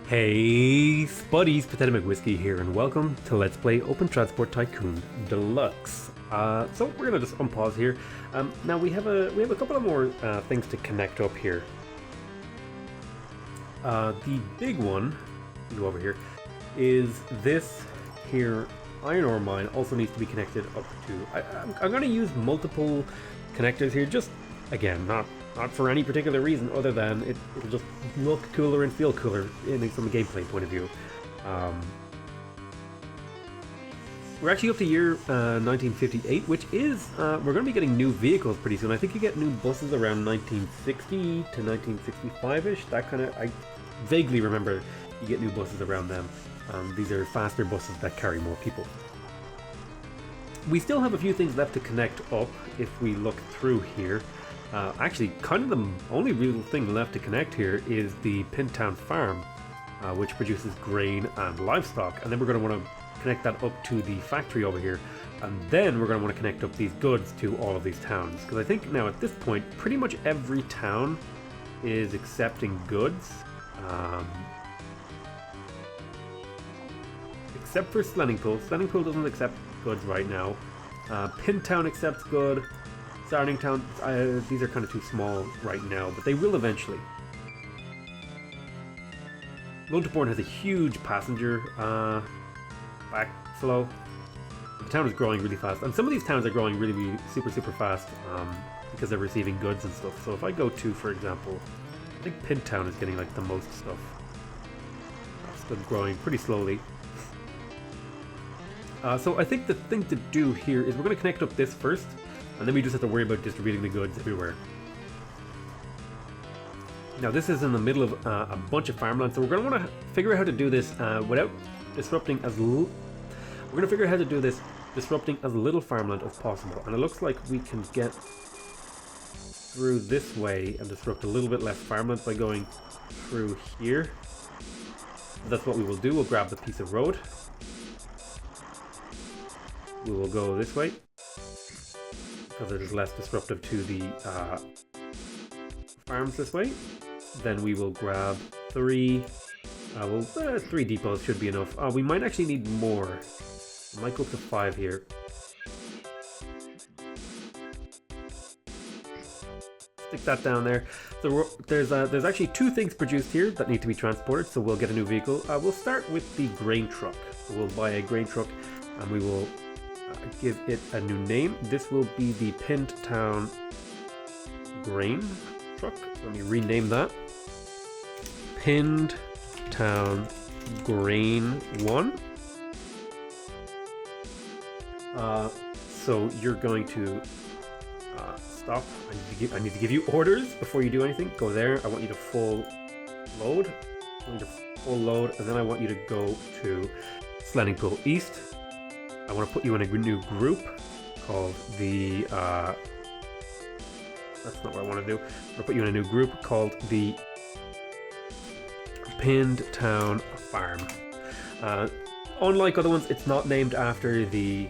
Hey, spuddies, PotatoMcWhiskey here, and welcome to Let's Play Open Transport Tycoon Deluxe. So we're gonna just unpause here. Now we have a couple of more things to connect up here. The big one, go over here, is this here iron ore mine. Also needs to be connected up to. I'm gonna use multiple connectors here, just again not for any particular reason other than it'll just look cooler and feel cooler from a gameplay point of view. We're actually up to year 1958, which is, we're going to be getting new vehicles pretty soon. I think you get new buses around 1960 to 1965-ish, that kind of, I vaguely remember you get new buses around them. These are faster buses that carry more people. We still have a few things left to connect up if we look through here. Actually, kind of the only real thing left to connect here is the Pintown Farm, which produces grain and livestock, and then we're going to want to connect that up to the factory over here, and then we're going to want to connect up these goods to all of these towns, because I think now at this point pretty much every town is accepting goods, except for Slenningpool. Slenningpool doesn't accept goods right now. Pintown accepts good. Startingtown, these are kind of too small right now, but they will eventually. Lunterbourne has a huge passenger backflow. The town is growing really fast, and some of these towns are growing really super fast because they're receiving goods and stuff. So if I go to, for example, I think Pintown is getting like the most stuff. It's still growing pretty slowly. So I think the thing to do here is we're going to connect up this first, and then we just have to worry about distributing the goods everywhere. Now this is in the middle of a bunch of farmland, so we're going to want to figure out how to do this without disrupting as little. We're going to figure out how to do this disrupting as little farmland as possible, and it looks like we can get through this way and disrupt a little bit less farmland by going through here. So that's what we will do. We'll grab the piece of road. We will go this way, because it is less disruptive to the farms this way. Then we will grab three depots should be enough. We might actually need more. I might go up to 5 here. Stick that down there. So there's actually 2 things produced here that need to be transported, so we'll get a new vehicle. We'll start with the grain truck. So we'll buy a grain truck, and we will give it a new name. This will be the Pintown Grain Truck. Let me rename that. Pintown Grain 1. So you're going to stop. I need to give you orders before you do anything. Go there. I want you to full load. And then I want you to go to Slenningpool East. I want to put you in a new group called the, that's not what I want to do. I'm going to put you in a new group called the Pintown Farm. Unlike other ones, it's not named after the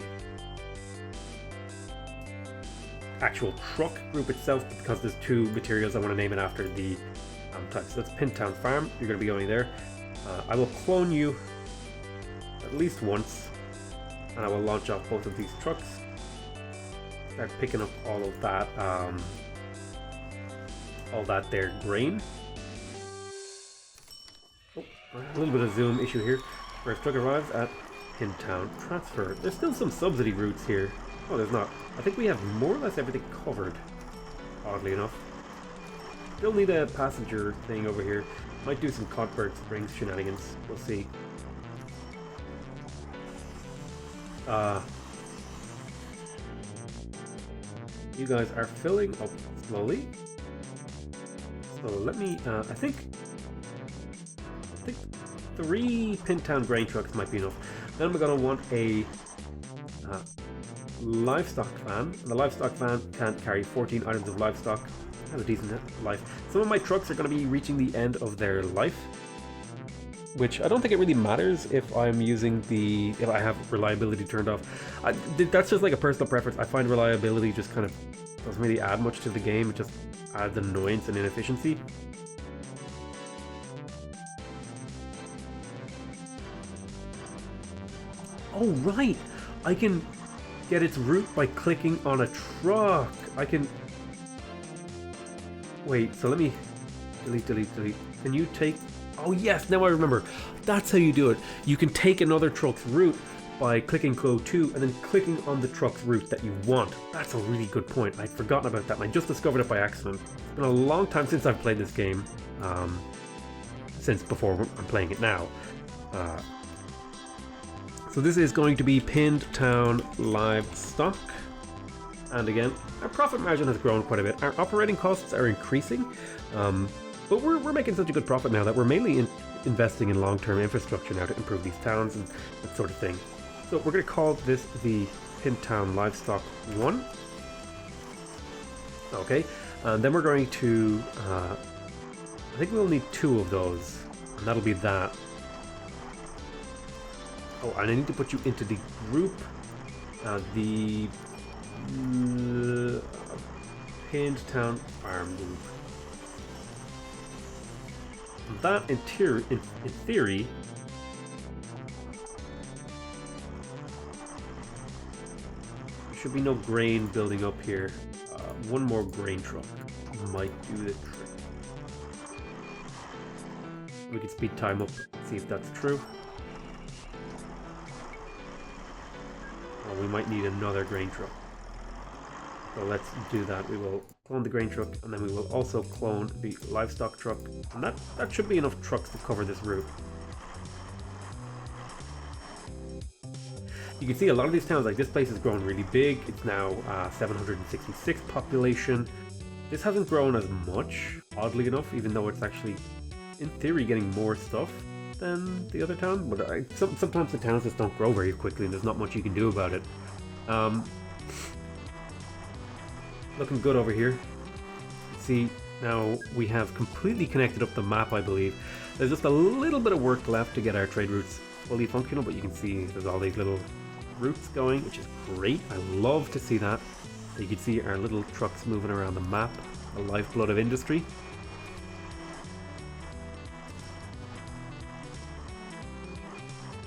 actual truck group itself, because there's 2 materials. I want to name it after the type. So that's Pintown Farm. You're going to be going there. I will clone you at least once, and I will launch off both of these trucks. Start picking up all of that there grain. Oh, a little bit of zoom issue here. First truck arrives at Pintown Transfer. There's still some subsidy routes here. Oh, there's not. I think we have more or less everything covered, oddly enough. Still need a passenger thing over here. Might do some Cockburn Springs shenanigans. We'll see. You guys are filling up slowly. So let me, I think 3 Pintown grain trucks might be enough. Then we're going to want a livestock van. The livestock van can't carry 14 items of livestock. It has a decent life. Some of my trucks are going to be reaching the end of their life, which I don't think it really matters if I'm using if I have reliability turned off. That's just like a personal preference. I find reliability just kind of doesn't really add much to the game. It just adds annoyance and inefficiency. Oh, right! I can get its route by clicking on a truck. I can... Wait, so let me... Delete. Can you take... Oh yes, now I remember. That's how you do it. You can take another truck's route by clicking Go To and then clicking on the truck's route that you want. That's a really good point. I'd forgotten about that and I just discovered it by accident. It's been a long time since I've played this game. Since before I'm playing it now. So this is going to be Pinned Town Livestock. And again, our profit margin has grown quite a bit. Our operating costs are increasing. But we're making such a good profit now that we're mainly investing in long-term infrastructure now to improve these towns and that sort of thing. So we're going to call this the Pinned Town Livestock 1. Okay, and then we're going to, I think we'll need 2 of those, and that'll be that. Oh, and I need to put you into the group, the Pinned Town Farm Group. That in theory there should be no grain building up here. One more grain truck might do the trick. We can speed time up, see if that's true. Oh, we might need another grain truck. So let's do that. We will clone the grain truck and then we will also clone the livestock truck. And that should be enough trucks to cover this route. You can see a lot of these towns, like this place has grown really big. It's now 766 population. This hasn't grown as much, oddly enough, even though it's actually, in theory, getting more stuff than the other town. But sometimes the towns just don't grow very quickly and there's not much you can do about it. Looking good over here. See, now we have completely connected up the map, I believe. There's just a little bit of work left to get our trade routes fully functional, but you can see there's all these little routes going, which is great. I love to see that. You can see our little trucks moving around the map, the lifeblood of industry.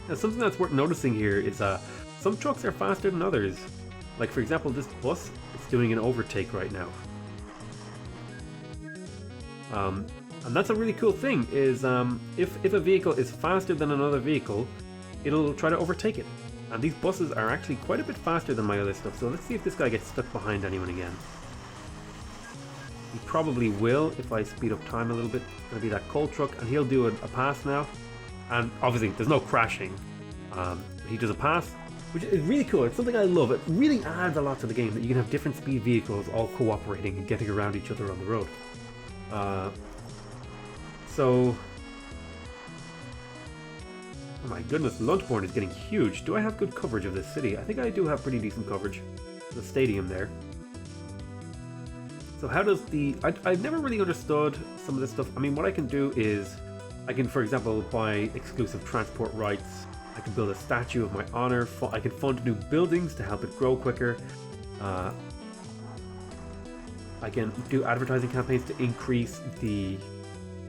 Now, something that's worth noticing here is some trucks are faster than others. Like, for example, this bus is doing an overtake right now. And that's a really cool thing, is if a vehicle is faster than another vehicle, it'll try to overtake it. And these buses are actually quite a bit faster than my other stuff, so let's see if this guy gets stuck behind anyone again. He probably will if I speed up time a little bit. It's going to be that coal truck, and he'll do a pass now. And obviously, there's no crashing. He does a pass, which is really cool. It's something I love. It really adds a lot to the game, that you can have different speed vehicles all cooperating and getting around each other on the road. So... Oh my goodness, Lunchbourne is getting huge. Do I have good coverage of this city? I think I do have pretty decent coverage. The stadium there. So how does the... I've never really understood some of this stuff. I mean, what I can do is... I can, for example, buy exclusive transport rights. I can build a statue of my honor. I can fund new buildings to help it grow quicker. I can do advertising campaigns to increase the...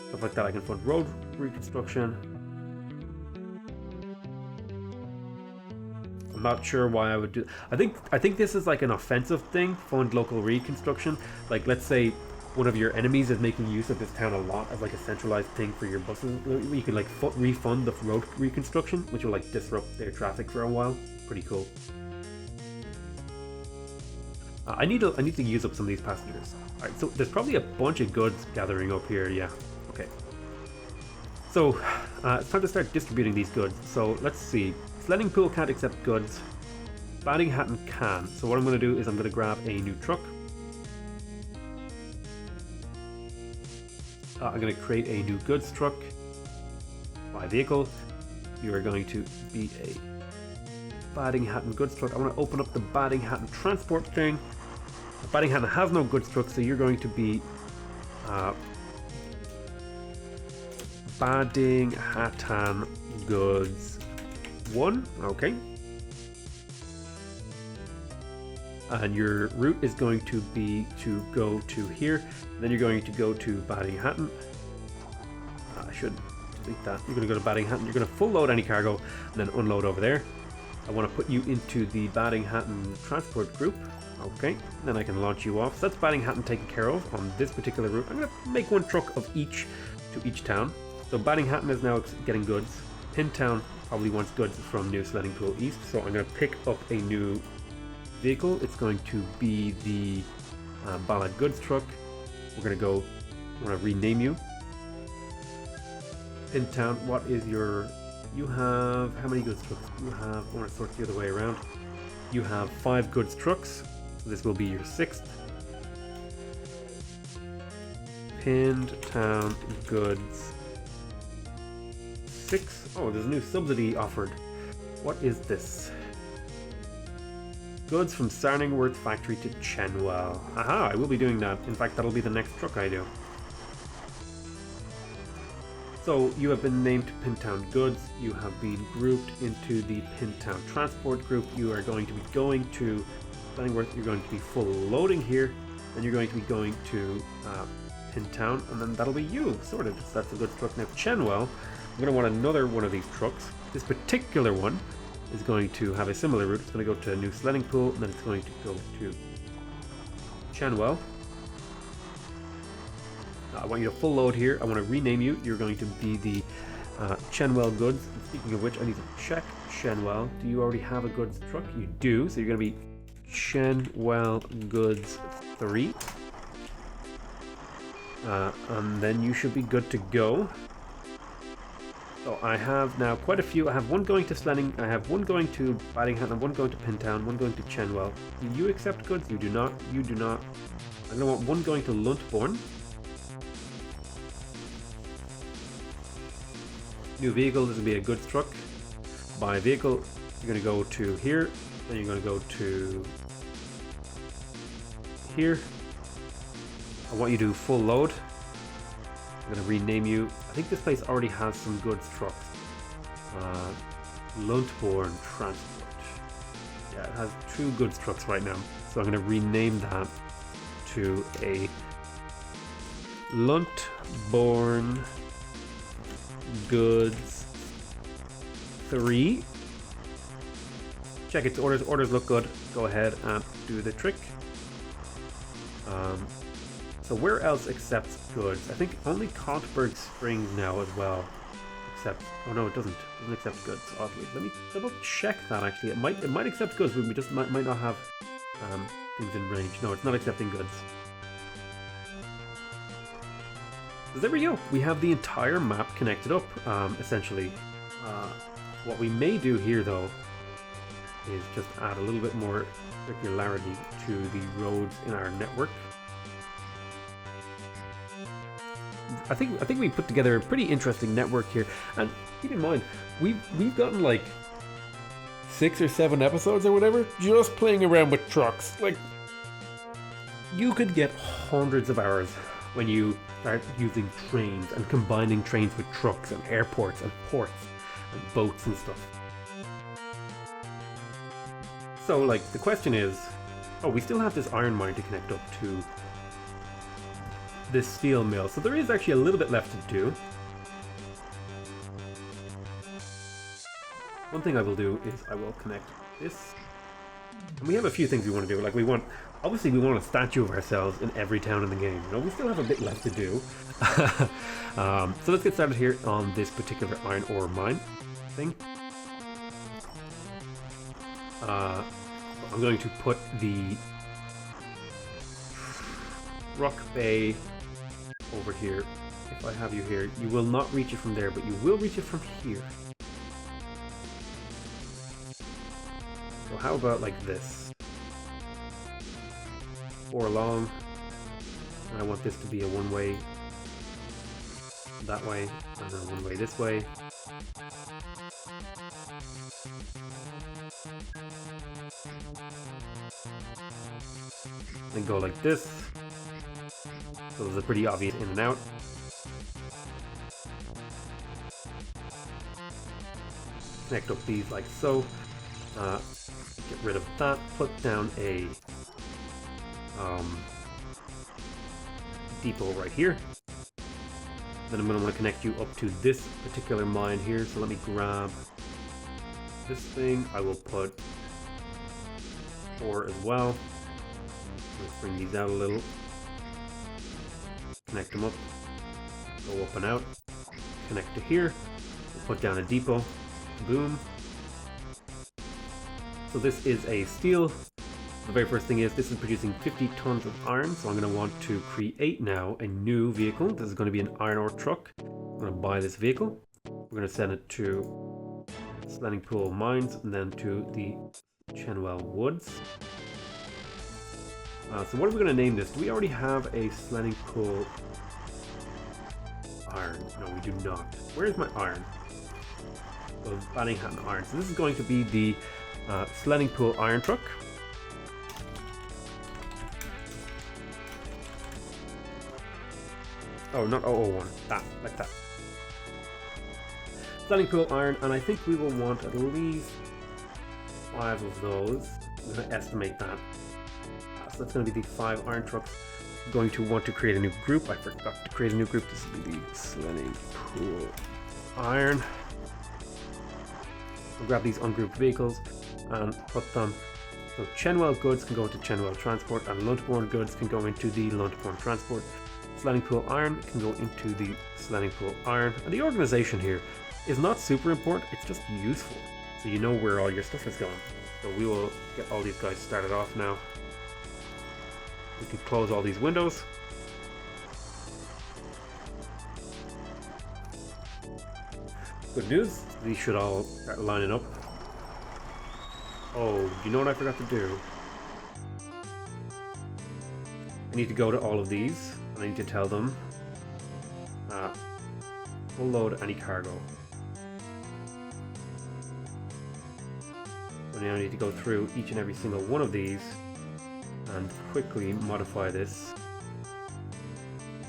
stuff like that. I can fund road reconstruction. I'm not sure why I would do... I think this is like an offensive thing, fund local reconstruction. Like, let's say one of your enemies is making use of this town a lot as like a centralized thing for your buses. You can like refund the road reconstruction, which will like disrupt their traffic for a while. Pretty cool. I need to use up some of these passengers. Alright, so there's probably a bunch of goods gathering up here, yeah. Okay. So, it's time to start distributing these goods. So, let's see. Sledding pool can't accept goods. Batting Hatton can. So what I'm going to do is I'm going to grab a new truck. I'm going to create a new goods truck. Buy vehicle. You are going to be a Batting Hatton goods truck. I want to open up the Batting Hatton transport thing. Batting Hatton has no goods truck, so you're going to be Batting Hatton goods 1. Okay. And your route is going to be to go to here. Then you're going to go to Batting Hatton. I should delete that. You're going to go to Batting Hatton. You're going to full load any cargo and then unload over there. I want to put you into the Batting-Hatton transport group. Okay, then I can launch you off. So that's Batting-Hatton taken care of on this particular route. I'm going to make one truck of each to each town. So Batting-Hatton is now getting goods. Pintown probably wants goods from New Sledding Pool East. So I'm going to pick up a new vehicle. It's going to be the Ballad Goods truck. We're going to go, I want to rename you. Pintown, what is your... You have... How many goods trucks? You have... I want to sort the other way around. You have 5 goods trucks. So this will be your 6th. Pintown Goods 6. Oh, there's a new subsidy offered. What is this? Goods from Sarningworth Factory to Chenwell. Aha, I will be doing that. In fact, that'll be the next truck I do. So you have been named Pintown Goods. You have been grouped into the Pintown Transport group. You are going to be going to Sarningworth. You're going to be full loading here. Then you're going to be going to Pintown, and then that'll be you, sorted. So that's a good truck. Now Chenwell, I'm going to want another one of these trucks. This particular one is going to have a similar route. It's going to go to New Sledding Pool, and then it's going to go to Chenwell. I want you to full load here. I want to rename you. You're going to be the Chenwell Goods. And speaking of which, I need to check Chenwell. Do you already have a goods truck? You do. So you're going to be Chenwell Goods 3. And then you should be good to go. So I have now quite a few. I have one going to Sledding, I have one going to Batting-Hatton, one going to Pintown, one going to Chenwell. Do you accept goods? You do not. You do not. I'm going to want one going to Luntbourne. New vehicle, this will be a goods truck. Buy vehicle, you're going to go to here, then you're going to go to here. I want you to full load. I'm going to rename you. I think this place already has some goods trucks. Luntbourne Transport. Yeah, it has 2 goods trucks right now. So I'm going to rename that to a Luntbourne Goods 3. Check its orders. Orders look good. Go ahead and do the trick. So where else accepts goods? I think only Contberg Springs now as well accepts. Oh no, it doesn't. It doesn't accept goods. Oddly, let me double check that. Actually, it might accept goods, but we just might not have things in range. No, it's not accepting goods. So there we go. We have the entire map connected up. Essentially, what we may do here though is just add a little bit more circularity to the roads in our network. I think we put together a pretty interesting network here, and keep in mind we've gotten like 6 or 7 episodes or whatever just playing around with trucks. Like, you could get hundreds of hours when you start using trains and combining trains with trucks and airports and ports and boats and stuff. So like the question is, oh, we still have this iron mine to connect up to this steel mill, so there is actually a little bit left to do. One thing I will do is I will connect this, and we have a few things we want to do. Like, obviously we want a statue of ourselves in every town in the game. You know, we still have a bit left to do. So let's get started here on this particular iron ore mine thing. I'm going to put the Rock Bay over here. If I have you here, you will not reach it from there, but you will reach it from here. So how about like this? 4 long. And I want this to be a one-way that way, and then one way this way. And go like this. So there's a pretty obvious in and out. Connect up these like so. Get rid of that. Put down a depot right here. Then I'm going to want to connect you up to this particular mine here. So let me grab this thing, I will put 4 as well. Let's bring these out a little. Connect them up. Go up and out. Connect to here. We'll put down a depot. Boom. So this is a steel. The very first thing is this is producing 50 tons of iron, so I'm going to want to create now a new vehicle. This is going to be an iron ore truck. I'm going to buy this vehicle. We're going to send it to Slanning Pool Mines and then to the Chenwell Woods. So what are we going to name this? Do we already have a Slanning Pool iron? No, we do not. Where's my iron? So Baddinghatton iron. So this is going to be the Slanning Pool iron truck. Oh, not 001. That, like that. Slanning Pool iron, and I think we will want at least 5 of those. I'm going to estimate that. So that's going to be the 5 iron trucks. I'm going to want to create a new group. I forgot to create a new group. This will be the Slanning Pool iron. I'll grab these ungrouped vehicles and put them. So Chenwell goods can go into Chenwell Transport, and Luntborn goods can go into the Luntborn Transport. Slanning Pool iron can go into the Slanning Pool iron. And the organization here is not super important, it's just useful. So you know where all your stuff is going. So we will get all these guys started off now. We can close all these windows. Good news, these should all start lining up. Oh, you know what I forgot to do? I need to go to all of these. I need to tell them full load any cargo. So now I need to go through each and every single one of these and quickly modify this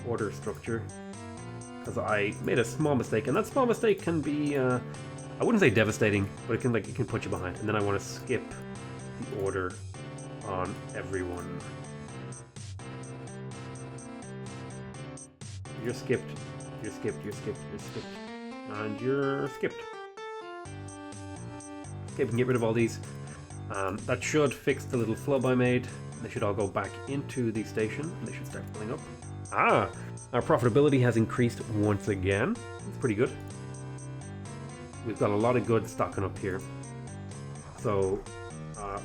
order structure, because I made a small mistake, and that small mistake can be I wouldn't say devastating, but it can put you behind. And then I want to skip the order on everyone. You're skipped, you're skipped, you're skipped, you're skipped, and you're skipped. Okay, we can get rid of all these. That should fix the little flub I made. They should all go back into the station, and they should start filling up. Ah, our profitability has increased once again. That's pretty good. We've got a lot of goods stocking up here. So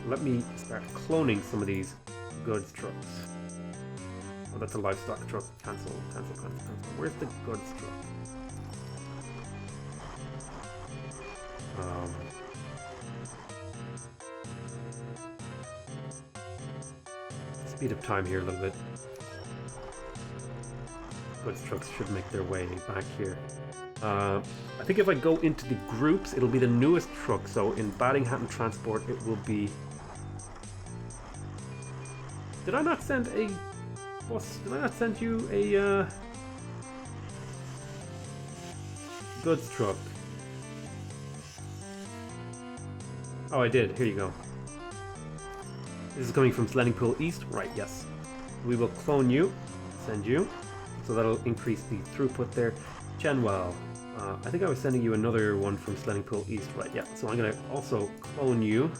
let me start cloning some of these goods trucks. Oh, that's a livestock truck. Cancel, cancel, cancel, cancel. Where's the goods truck? Speed up time here a little bit. Goods trucks should make their way back here. I think if I go into the groups, it'll be the newest truck. So in Baddinghatton Transport, it will be... Did I not send a... Did I not send you a goods truck? Oh, I did. Here you go. This is coming from Slanning Pool East. Right, yes. We will clone you, send you. So that'll increase the throughput there. Chenwell. I think I was sending you another one from Slanning Pool East. Right, yeah. So I'm going to also clone you.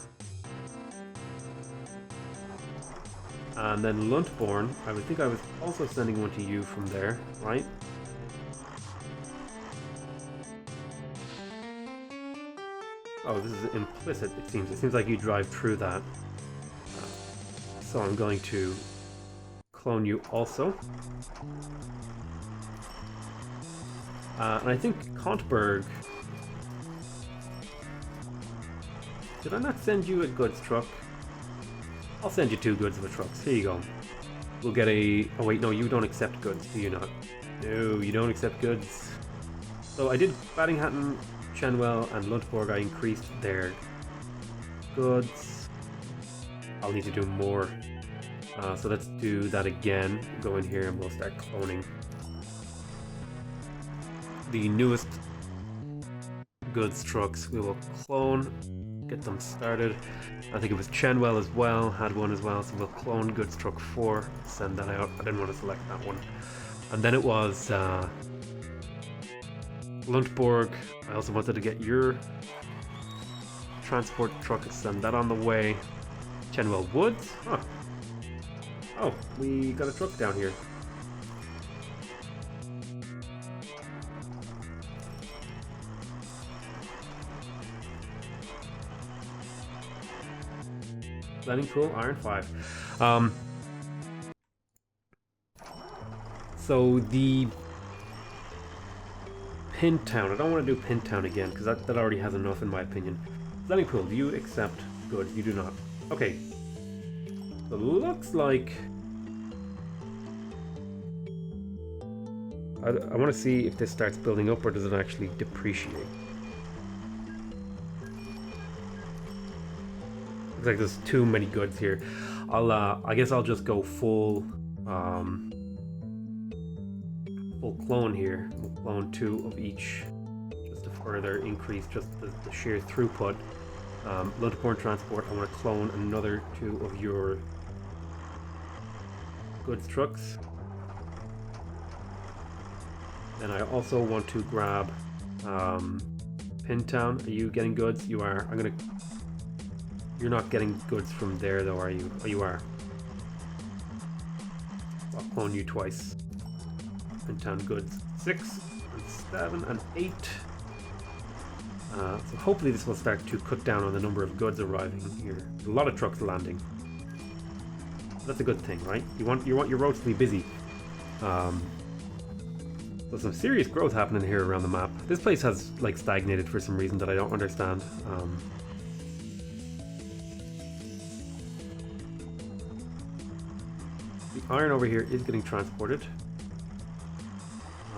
And then Luntborn, I would think I was also sending one to you from there, right? Oh, this is implicit, it seems. It seems like you drive through that. So I'm going to clone you also. And I think Kontberg... Did I not send you a goods truck? I'll send you 2 goods of the trucks. Here you go. We'll get a... Oh wait, no, you don't accept goods, do you not? No, you don't accept goods. So I did Baddinghatton, Chenwell, and Luntborg. I increased their goods. I'll need to do more. So let's do that again. Go in here and we'll start cloning. The newest goods trucks we will clone. Get them started. I think it was Chenwell as well, had one as well, so we'll clone goods truck 4, send that out. I didn't want to select that one. And then it was Luntborg. I also wanted to get your transport truck, send that on the way. Chenwell Woods? Huh. Oh, we got a truck down here. Landing pool, iron 5. So the Pintown, I don't want to do Pintown again because that already has enough in my opinion. Landing pool, do you accept? Good, you do not. Okay. So it looks like I want to see if this starts building up or does it actually depreciate. Looks like there's too many goods here. I guess I'll just go full clone here. We'll clone 2 of each just to further increase just the sheer throughput. Open Transport, I want to clone another 2 of your goods trucks. And I also want to grab Pintown. Are you getting goods? You are. You're not getting goods from there though, are you? Oh, you are. I'll clone you twice. Pintown goods 6 and 7 and 8. So hopefully this will start to cut down on the number of goods arriving here. There's a lot of trucks landing. That's a good thing, right? You want your roads to be busy. There's some serious growth happening here around the map. This place has like stagnated for some reason that I don't understand. The iron over here is getting transported.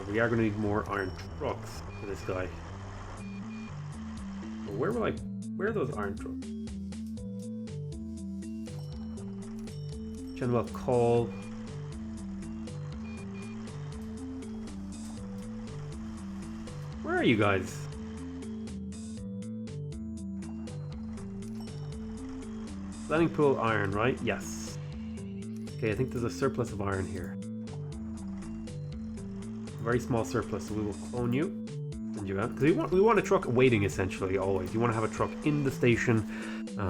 We are going to need more iron trucks for this guy. But where are those iron trucks? Chenwell coal. Where are you guys? Landing pool iron, right? Yes. Okay, I think there's a surplus of iron here. A very small surplus, so we will clone you. Send you out. Because we want a truck waiting essentially always. You want to have a truck in the station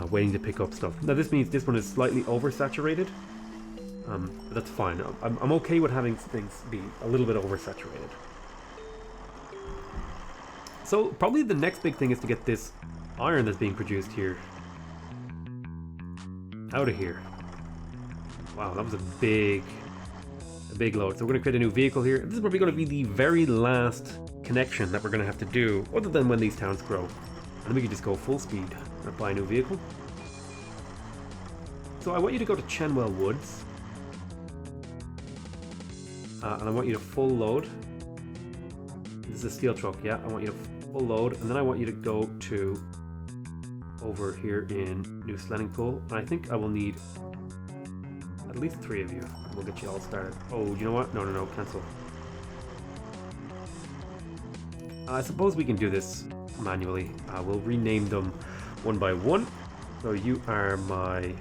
waiting to pick up stuff. Now this means this one is slightly oversaturated. But that's fine. I'm okay with having things be a little bit oversaturated. So probably the next big thing is to get this iron that's being produced here out of here. Wow, that was a big load. So we're going to create a new vehicle here. This is probably going to be the very last connection that we're going to have to do, other than when these towns grow. And then we can just go full speed and buy a new vehicle. So I want you to go to Chenwell Woods. And I want you to full load. This is a steel truck, yeah. I want you to full load, and then I want you to go to over here in New Sledding Pool. And I think I will need at least 3 of you. We'll get you all started. Oh, you know what? No, cancel. I suppose we can do this manually. We'll rename them one by one. So you are my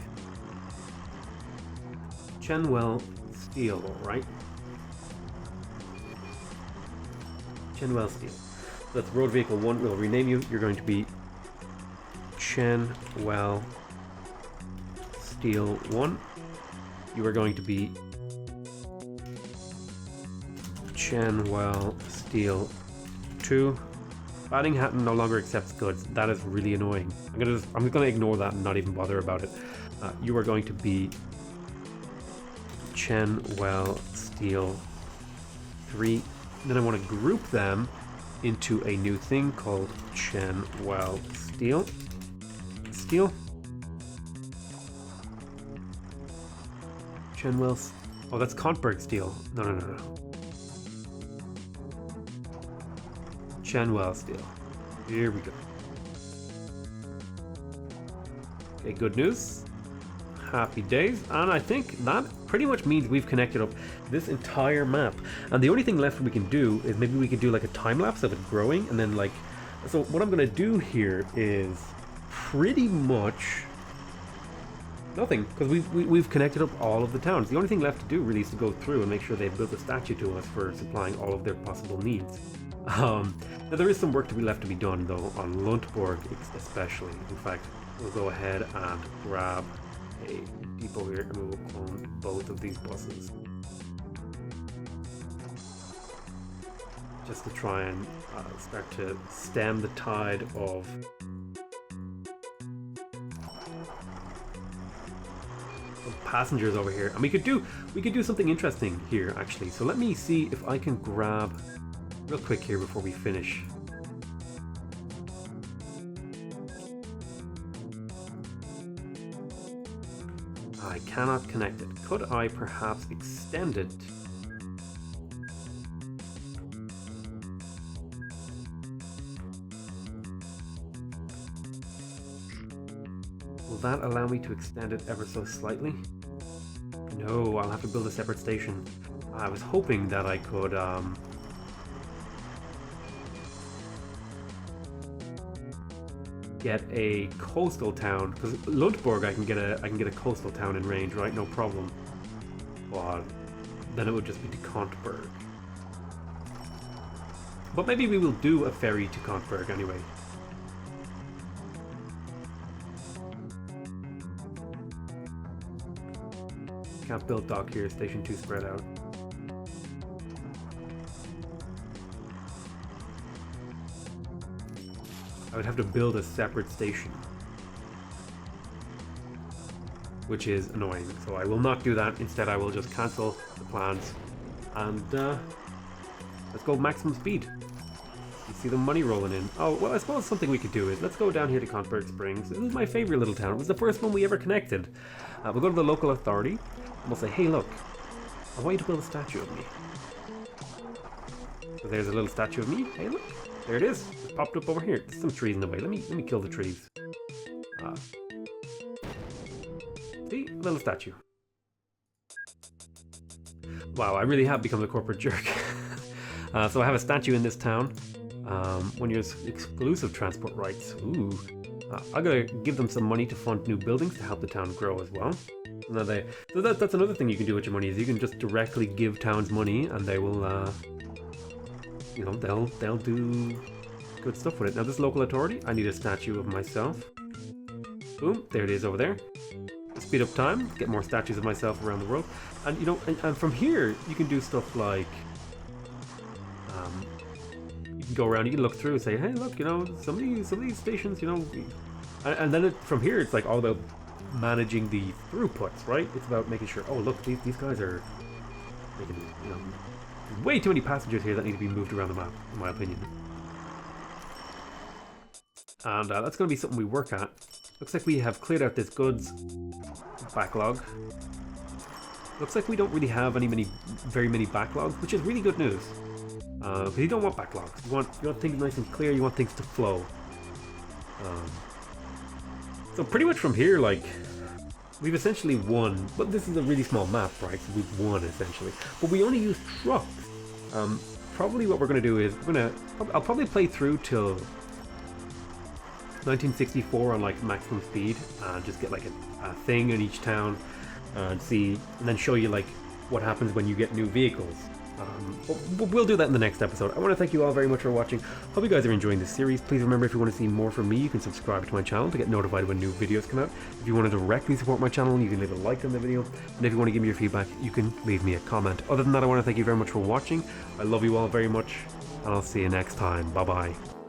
Chenwell Steel, right? Chenwell Steel. So that's road vehicle 1. We'll rename you. You're going to be Chenwell Steel 1. You are going to be Chenwell Steel 2. Paddington no longer accepts goods. That is really annoying. I'm just gonna ignore that and not even bother about it. You are going to be Chenwell Steel 3. Then I want to group them into a new thing called Chenwell Steel. Chenwell. Oh, that's Contberg Steel. No. Chenwell Steel. Here we go. Okay, good news. Happy days. And I think that pretty much means we've connected up this entire map. And the only thing left we can do is maybe we could do like a time lapse of it growing, and then like. So what I'm gonna do here is pretty much nothing, because we've connected up all of the towns. The only thing left to do really is to go through and make sure they've built a statue to us for supplying all of their possible needs. Now there is some work to be left to be done though on Lundborg especially. In fact, we'll go ahead and grab a depot here and we will clone both of these buses. Just to try and start to stem the tide of passengers over here. And we could do something interesting here actually. So let me see if I can grab real quick here before we finish. I cannot connect it. Could I perhaps extend it? Will that allow me to extend it ever so slightly? No, I'll have to build a separate station. I was hoping that I could get a coastal town, because Lundborg I can get a coastal town in range, right? No problem. But then it would just be to Kontberg. But maybe we will do a ferry to Kontberg anyway. Can't build dock here, station 2 spread out. I would have to build a separate station, which is annoying, so I will not do that. Instead I will just cancel the plans and let's go maximum speed. You see the money rolling in. Oh, well, I suppose something we could do is let's go down here to Kontberg Springs. This is my favorite little town. It was the first one we ever connected. We'll go to the local authority and we'll say, hey look, I want you to build a statue of me. So there's a little statue of me. Hey look, there it is. It popped up over here. There's some trees in the way. Let me kill the trees. See, a little statue. Wow, I really have become a corporate jerk. So I have a statue in this town. When you're exclusive transport rights. Ooh. I gotta give them some money to fund new buildings to help the town grow as well. So that's another thing you can do with your money is you can just directly give towns money and they will, you know, they'll do good stuff with it. Now this local authority, I need a statue of myself. Boom, there it is over there. Speed up time, get more statues of myself around the world. And you know, and from here you can do stuff like you can go around, you can look through and say, hey look, you know, some of these stations, you know, and then from here it's like all about managing the throughputs, right? It's about making sure, oh look, these guys are making, you know, way too many passengers here that need to be moved around the map, in my opinion. And that's going to be something we work at. Looks like we have cleared out this goods backlog. Looks like we don't really have very many backlogs, which is really good news. Because you don't want backlogs. You want things nice and clear. You want things to flow. So pretty much from here, like, we've essentially won. But this is a really small map, right? So we've won essentially. But we only use trucks. Probably what we're going to do is I'll probably play through till 1964 on like maximum speed and just get like a thing in each town and then show you like what happens when you get new vehicles. We'll do that in the next episode. I want to thank you all very much for watching. Hope you guys are enjoying this series. Please remember, if you want to see more from me, you can subscribe to my channel to get notified when new videos come out. If you want to directly support my channel, you can leave a like on the video, and if you want to give me your feedback, you can leave me a comment. Other than that, I want to thank you very much for watching. I love you all very much, and I'll see you next time. Bye bye.